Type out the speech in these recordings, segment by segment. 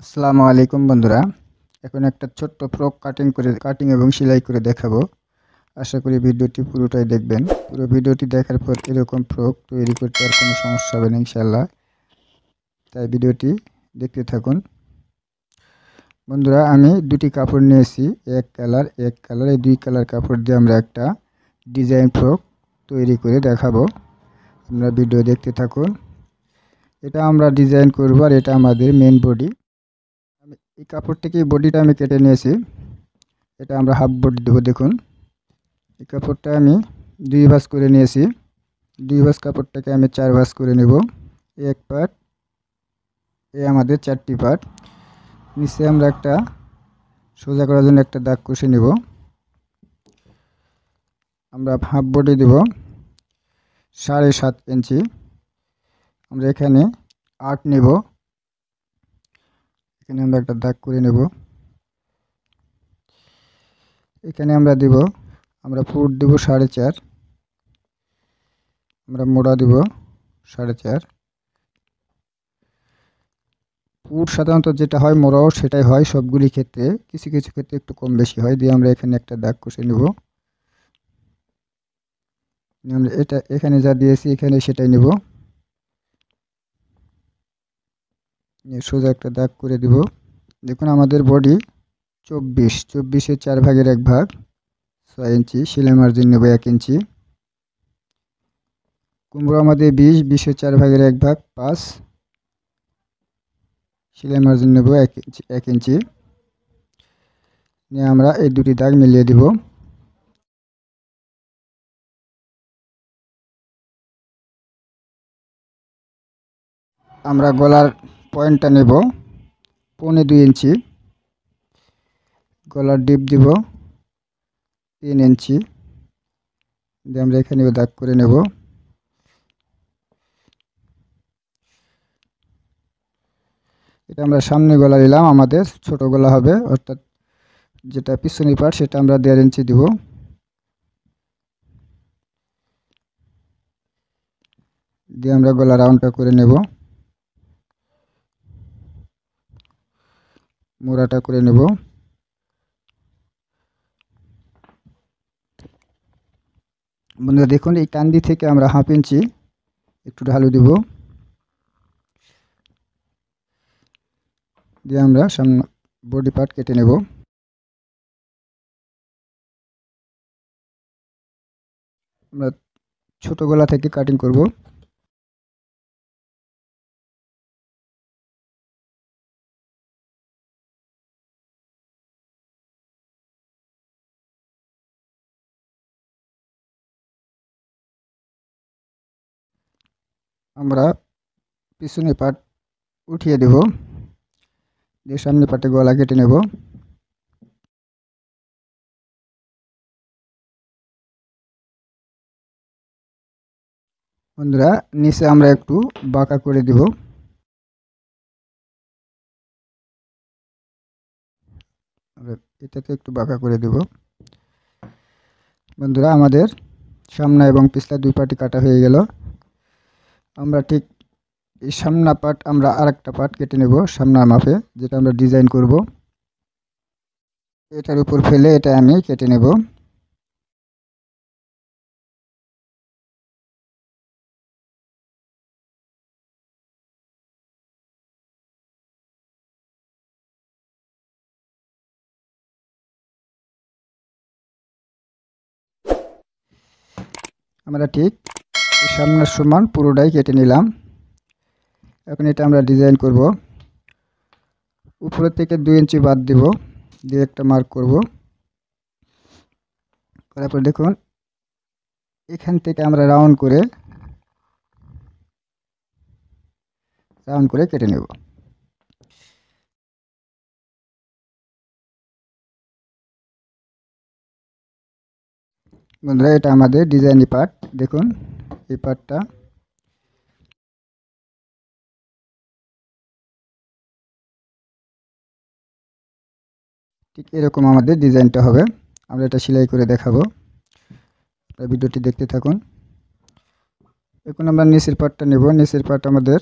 আসসালামু আলাইকুম বন্ধুরা। এখন একটা ছোট্ট ফ্রক কাটিং এবং সেলাই করে দেখাবো। আশা করি ভিডিওটি পুরোটাই দেখবেন। পুরো ভিডিওটি দেখার পর এরকম ফ্রক তৈরি করতে আর কোনো সমস্যা হবে না ইনশাআল্লাহ। তাই ভিডিওটি দেখতে থাকুন। বন্ধুরা, আমি দুটি কাপড় নিয়েছি, এক কালার এই দুই কালার কাপড় দিয়ে আমরা একটা ডিজাইন ফ্রক তৈরি করে দেখাবো। আপনারা ভিডিও দেখতে থাকুন। এটা আমরা ডিজাইন করব আর এটা আমাদের মেন বডি। আমি এই কাপড় থেকে বডিটা আমি কেটে নিয়েছি। এটা আমরা হাফ বডি দেবো। দেখুন, এই কাপড়টা আমি 2 ভাঁজ করে নিয়েছি। 2 ভাঁজ কাপড়টাকে আমি 4 ভাঁজ করে নেব। এক পার্ট, আমাদের 4টি পার্ট। নিচে আমরা একটা সোজা করার জন্য একটা দাগ কষে নেব। আমরা হাফ বডি দেব 7.5 ইঞ্চি। আমরা এখানে 8 নেব। এখানে আমরা একটা দাগ করে নেব। এখানে আমরা ফুট দেব 4.5। আমরা মোড়া দেব 4.5। ফুট সাধারণত যেটা হয় মোড়াও সেটাই হয় সবগুলি ক্ষেত্রে, কিছু কিছু ক্ষেত্রে একটু কম বেশি হয়। দিয়ে আমরা এখানে একটা দাগ কষে নেব। আমরা এটা এখানে যা দিয়েছি এখানে সেটাই নেব। সোজা একটা দাগ করে দিব। দেখুন, আমাদের বডি 24-24-এর 4 ভাগের 1 ভাগ 6 ইঞ্চি। সেলাই মার্জিন নেব 1 ইঞ্চি। কুমড়ো আমাদের 20-20-এর 4 ভাগের 1 ভাগ 5। সেলাই মার্জিন নেব 1 ইঞ্চি। নিয়ে আমরা এই দুটি দাগ মিলিয়ে দিব। আমরা গলার পয়েন্টটা নেব 2.25 ইঞ্চি। গলার ডিপ দিব 3 ইঞ্চি। দিয়ে আমরা এখানে দাগ করে নেব। এটা আমরা সামনে গলা দিলাম, আমাদের ছোট গলা হবে, অর্থাৎ যেটা পিছনের পার্ট সেটা আমরা 1.5 ইঞ্চি দিব। দিয়ে আমরা গলা রাউন্ডটা করে নেব, মোড়াটা করে নেব। বন্ধুরা দেখুন, এই কান্দি থেকে আমরা 1/2 ইঞ্চি একটু ঢালু দিব। দিয়ে আমরা সামনে বডি পার্ট কেটে নেব। আমরা ছোট গলা থেকে কাটিং করব। আমরা পিছনের পার্ট উঠিয়ে দেব, দিয়ে সামনে পার্টে গলা কেটে নেব। বন্ধুরা, নিচে আমরা একটু বাঁকা করে দিব। এটাকে একটু বাঁকা করে দেব। বন্ধুরা, আমাদের সামনে এবং পিছলা দুই পার্টই কাটা হয়ে গেল। আমরা ঠিক এই সামনা পার্ট আমরা আরেকটা পার্ট কেটে নেব সামনার মাপে, যেটা আমরা ডিজাইন করব। এটার উপর ফেলে এটা আমি কেটে নেব। আমরা ঠিক সামনের সমান পুরোটাই কেটে নিলাম। এখন এটা আমরা ডিজাইন করব। উপরে থেকে 2 ইঞ্চি বাদ দিব, দিয়ে একটা মার্ক করব। করার পর দেখুন, এখান থেকে আমরা রাউন্ড করে কেটে নেব। বন্ধুরা, এটা আমাদের ডিজাইন পার্ট। দেখুন, এই পার্টটা ঠিক এরকম আমাদের ডিজাইনটা হবে। আমরা এটা সেলাই করে দেখাবো। ভিডিওটি দেখতে থাকুন। এখন আমরা নিচের পার্টটা নেব। নিচের পার্ট আমাদের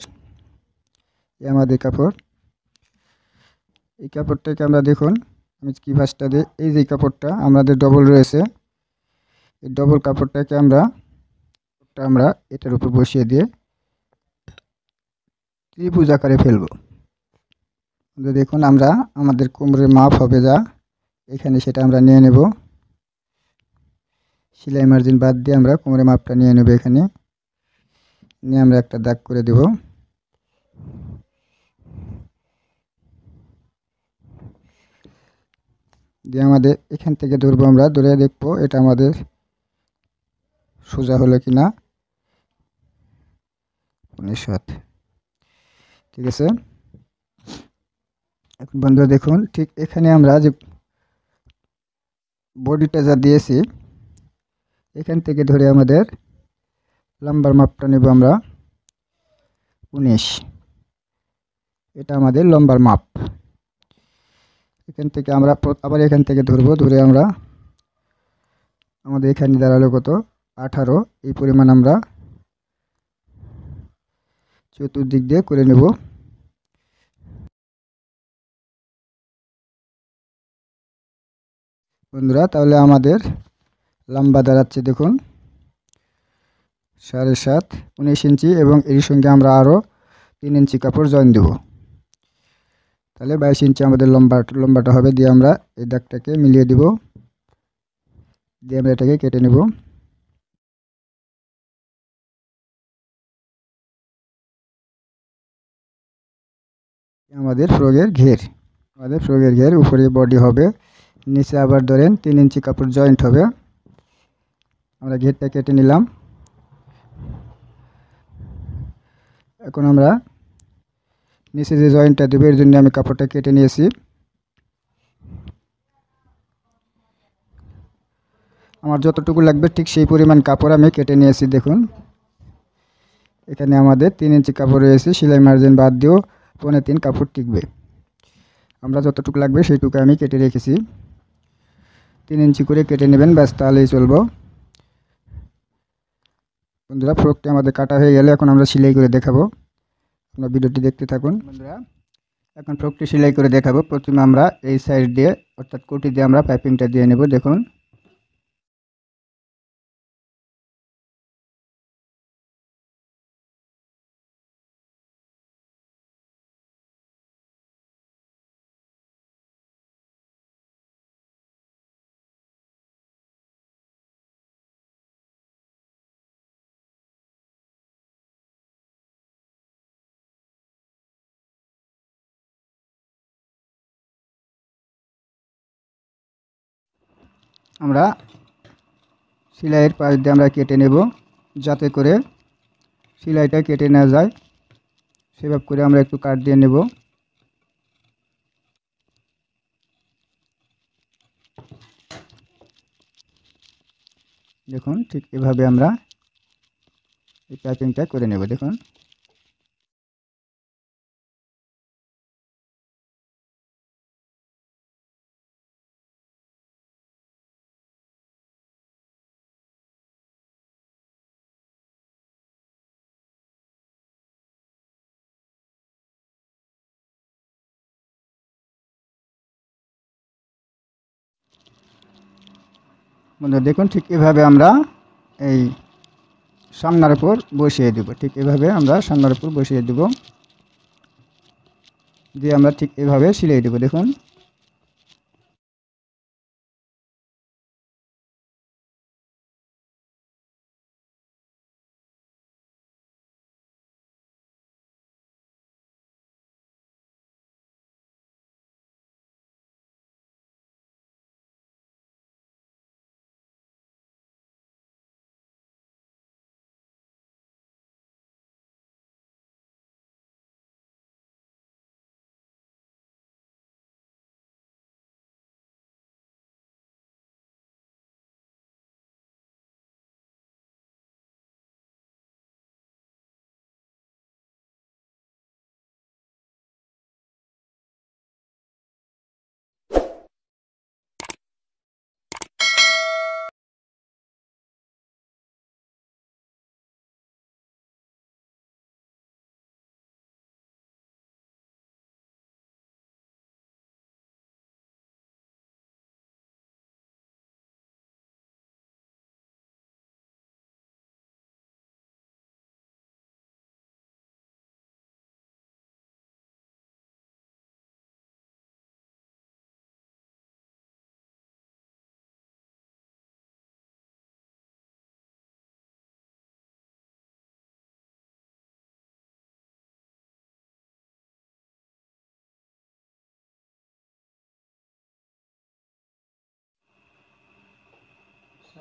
কাপড়। এই কাপড়টাকে আমরা দেখুন আমি কি ভাঁজটা দিই, এই যে কাপড়টা আমাদের ডবল রয়েছে, এই ডবল কাপড়টাকে আমরা এটার উপর বসিয়ে দিয়ে ত্রিভুজ আকারে ফেলবো। দেখুন আমরা আমাদের কোমরের মাপ হবে যা, এখানে সেটা আমরা নিয়ে নেব। সেলাই মার্জিন বাদ দিয়ে আমরা কোমরের মাপটা নিয়ে নেব। এখানে নিয়ে আমরা একটা দাগ করে দেব। দিয়ে আমাদের এখান থেকে ধরবো, আমরা ধরে দেখবো এটা আমাদের সোজা হলো কিনা। 19 ঠিক আছে। এখন বন্ধুরা দেখুন ঠিক এখানে আমরা যে বডিটা যা দিয়েছি, এখান থেকে ধরে আমাদের লম্বার মাপটা নেব আমরা 19। এটা আমাদের লম্বার মাপ। এখান থেকে আমরা আবার এখান থেকে ধরবো, ধরে আমরা আমাদের এখানে দাঁড়ালো কত 18। এই পরিমাণ আমরা চতুর্দিক দিয়ে করে নেব। বন্ধুরা তাহলে আমাদের লম্বা দাঁড়াচ্ছে দেখুন 7.5 19 ইঞ্চি, এবং এর সঙ্গে আমরা আরও 3 ইঞ্চি কাপড় জয়েন দেব। তাহলে 22 ইঞ্চি আমাদের লম্বাটা হবে। দিয়ে আমরা এই দাগটাকে মিলিয়ে দিব, দিয়ে আমরা এটাকে কেটে নেব। আমাদের ফ্রকের ঘের, আমাদের ফ্রকের ঘের উপরে বডি হবে, নিচে আবার ধরেন 3 ইঞ্চি কাপড় জয়েন্ট হবে। আমরা ঘেরটা কেটে নিলাম। এখন আমরা নিচে যে জয়েন্টটা দেবো এর জন্য আমি কাপড়টা কেটে নিয়েছি। আমার যতটুকু লাগবে ঠিক সেই পরিমাণ কাপড় আমি কেটে নিয়েছি। দেখুন এখানে আমাদের 3 ইঞ্চি কাপড় রয়েছে, সেলাই মার্জিন বাদ দিয়েও 3.25 কাপড় টিকবে। আমরা যতটুকু লাগবে সেইটুকু আমি কেটে রেখেছি। 3 ইঞ্চি করে কেটে নেবেন, ব্যাস তাহলেই চলবো। বন্ধুরা ফ্রকটি আমাদের কাটা হয়ে গেলে এখন আমরা সেলাই করে দেখাবো। আপনারা ভিডিওটি দেখতে থাকুন। বন্ধুরা এখন ফ্রকটি সেলাই করে দেখাবো। প্রথমে আমরা এই সাইড দিয়ে অর্থাৎ কোটি দিয়ে আমরা পাইপিংটা দিয়ে নেব। দেখুন আমরা সেলাইয়ের পাশ দিয়ে আমরা কেটে নেব, যাতে করে সেলাইটা কেটে না যায়। সেভাবে করে আমরা একটু কাট দিয়ে নেব। দেখুন ঠিক এভাবে আমরা এই পাইপিংটা করে নেব। দেখুন বন্ধুরা দেখুন ঠিক এভাবে আমরা এই সামনের উপর বসিয়ে দেব। ঠিক এভাবে আমরা সামনের উপর বসিয়ে দেব, দিয়ে আমরা ঠিক এভাবে সেলাই দেব। দেখুন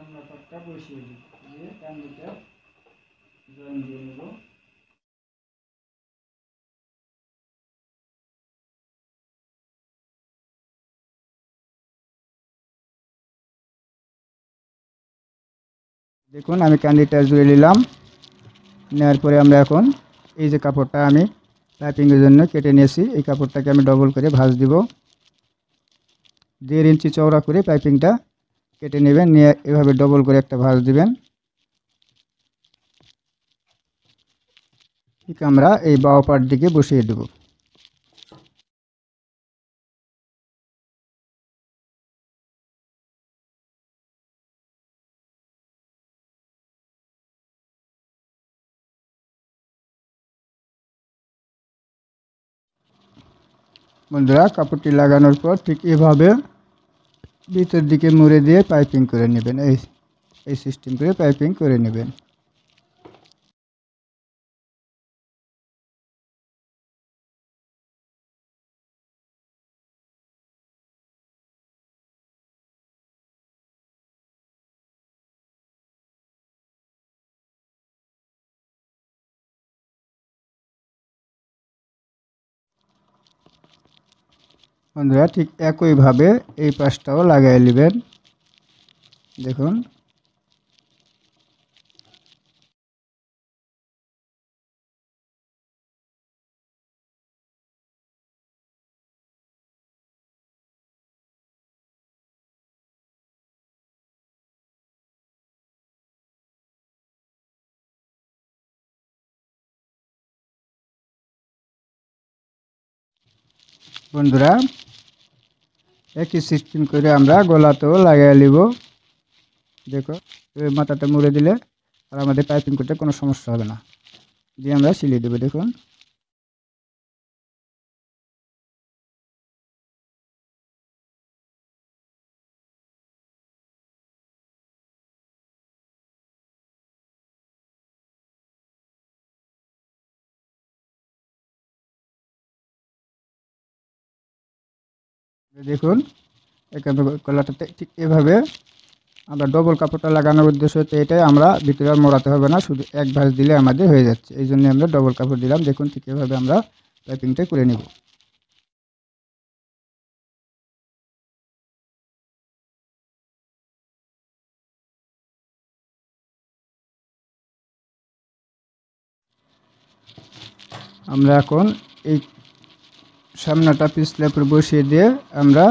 সামনে পাটটা বসিয়ে দিব, দিয়ে কান্দিটা জয়েন দিয়ে নেব। দেখুন আমি কান্দিটা জুড়ে নিলাম। নেওয়ার পরে আমরা এখন এই যে কাপড়টা আমি পাইপিংয়ের জন্য কেটে নিয়েছি, এই কাপড়টাকে আমি ডবল করে ভাঁজ দিব। 1.5 ইঞ্চি চওড়া করে পাইপিংটা কেটে নেবেন, নিয়ে এভাবে ডবল করে একটা ভাঁজ দিবেন। ঠিক আমরা এই বাও পাট দিকে বসিয়ে দেব। বন্ধুরা কাপড়টি লাগানোর পর ঠিক এভাবে ভিতর দিকে মুড়ে দিয়ে পাইপিং করে নেবেন, এই সিস্টেম করে পাইপিং করে নেবেন। বন্ধুরা ঠিক একইভাবে এই পাশটাও লাগাই নেবেন। দেখুন বন্ধুরা একই সিস্টেম করে আমরা গলাতেও লাগাই নিব। দেখো মাথাটা মুড়ে দিলে আর আমাদের পাইপিং করতে কোনো সমস্যা হবে না, দিয়ে আমরা সিলিয়ে দেবো। দেখুন দেখুন এখানে গলাটা ঠিক এভাবে আমরা ডবল কাপড়টা লাগানোর উদ্দেশ্য হচ্ছে এটাই, আমরা ভিতরে আর মোড়াতে হবে না, শুধু এক ভাঁজ দিলে আমাদের হয়ে যাচ্ছে, এই জন্য আমরা ডবল কাপড় দিলাম। দেখুন ঠিক এভাবে আমরা পাইপিংটা করে নেব। আমরা এখন এই সামনাটা পিছলে উপর বসিয়ে দিয়ে আমরা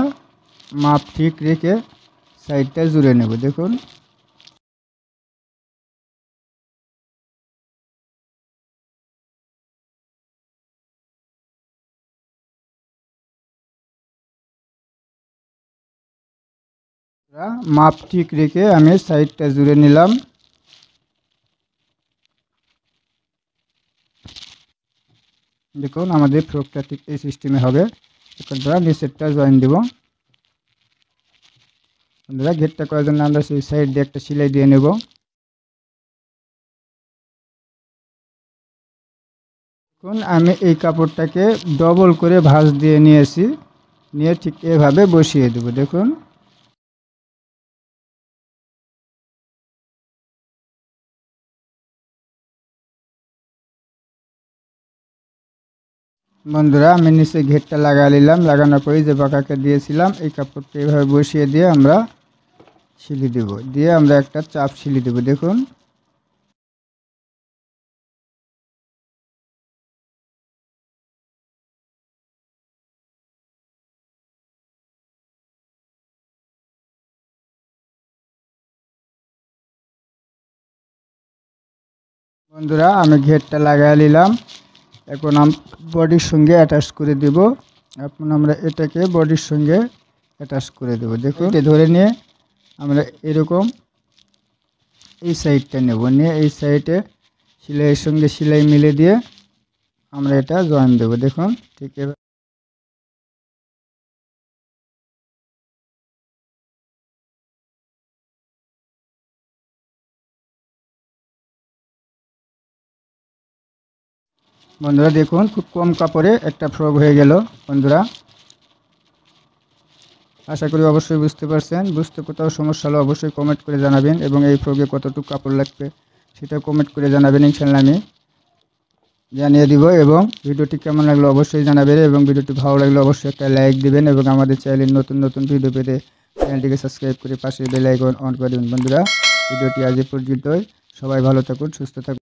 মাপ ঠিক রেখে সাইডটা জুড়ে নেব। দেখুন মাপ ঠিক রেখে আমি সাইডটা জুড়ে নিলাম। দেখুন আমাদের ফ্রকটা ঠিক এই সিস্টেমে হবে। এখন আমরা নিচেরটা জয়েন দেব। বন্ধুরা ঘেরটা করার জন্য আমরা সেই সাইড দিয়ে একটা সেলাই দিয়ে নেব। এখন আমি এই কাপড়টাকে ডবল করে ভাঁজ দিয়ে নিয়েছি, নিয়ে ঠিক এভাবে বসিয়ে দেব। দেখুন বন্ধুরা আমি নিচে ঘেরটা লাগা নিলাম, লাগানোর পরে যে বাঁকাকে দিয়েছিলাম এই কাপড়টা এভাবে বসিয়ে দিয়ে আমরা সিলি দেব, দিয়ে আমরা একটা চাপ সিলি দেব। দেখুন বন্ধুরা আমি ঘেরটা লাগাই নিলাম, এখন বডির সঙ্গে অ্যাটাচ করে দেব। এখন আমরা এটাকে বডির সঙ্গে অ্যাটাচ করে দেব। দেখুন ধরে নিয়ে আমরা এরকম এই সাইডটা নেব, নিয়ে এই সাইডে সেলাইয়ের সঙ্গে সেলাই মিলে দিয়ে আমরা এটা জয়েন দেব। দেখুন ঠিক এভাবে। বন্ধুরা দেখুন খুব কম কাপড়ে একটা ফ্রক হয়ে গেল। বন্ধুরা আশা করি অবশ্যই বুঝতে পারছেন। বুঝতে কোথাও সমস্যা হলে অবশ্যই কমেন্ট করে জানাবেন এবং এই ফ্রকে কতটুকু কাপড় লাগবে সেটা কমেন্ট করে জানাবেন, ইনশাআল্লাহ আমি জানিয়ে দিব। এবং ভিডিওটি কেমন লাগলো অবশ্যই জানাবেন এবং ভিডিওটি ভালো লাগলে অবশ্যই একটা লাইক দিবেন এবং আমাদের চ্যানেলে নতুন নতুন ভিডিও পেতে চ্যানেলটিকে সাবস্ক্রাইব করে পাশে বেল আইকন অন করে দিন। বন্ধুরা, ভিডিওটি আজ এ পর্যন্তই। সবাই ভালো থাকুন, সুস্থ থাকুন।